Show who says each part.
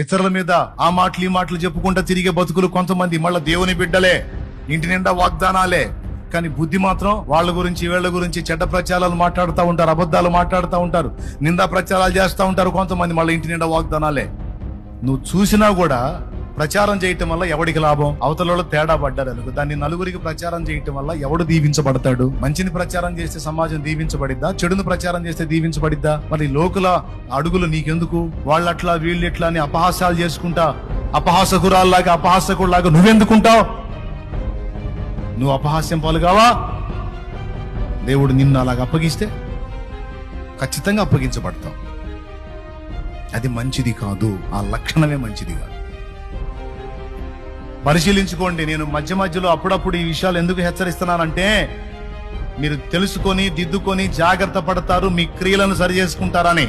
Speaker 1: ఇతరుల మీద ఆ మాటలు ఈ మాటలు చెప్పుకుంటా తిరిగే బతుకులు కొంతమంది. మళ్ళా దేవుని బిడ్డలే, ఇంటి నిండా వాగ్దానాలే, కానీ బుద్ధి మాత్రం వాళ్ళ గురించి వీళ్ళ గురించి చెడ్డ ప్రచారాలు మాట్లాడుతూ ఉంటారు, అబద్ధాలు మాట్లాడుతూ ఉంటారు, నిందా ప్రచారాలు చేస్తూ ఉంటారు కొంతమంది. మళ్ళీ ఇంటి నిండా వాగ్దానాలే. నువ్వు చూసినా కూడా ప్రచారం చేయటం వల్ల ఎవడికి లాభం? అవతలలో తేడా పడ్డారు అనుకో, దాన్ని నలుగురికి ప్రచారం చేయటం వల్ల ఎవడు దీవించబడతాడు? మంచిని ప్రచారం చేస్తే సమాజం దీవించబడిద్దా? చెడును ప్రచారం చేస్తే దీవించబడిద్దా? మరి లోకుల అడుగులు నీకెందుకు? వాళ్ళట్లా వీళ్ళెట్లా అని అపహాస్యాలు చేసుకుంటా అపహాసకురాల్లాగా అపహాసకుడిలాగా నువ్వెందుకుంటావు? నువ్వు అపహాస్యం పాలుగావా? దేవుడు నిన్ను అలాగ అప్పగిస్తే ఖచ్చితంగా అప్పగించబడతావు. అది మంచిది కాదు, ఆ లక్షణమే మంచిది కాదు. పరిశీలించుకోండి. నేను మధ్య మధ్యలో అప్పుడప్పుడు ఈ విషయాలు ఎందుకు హెచ్చరిస్తున్నానంటే మీరు తెలుసుకొని దిద్దుకొని జాగ్రత్త పడతారు, మీ క్రియలను సరి చేసుకుంటారని.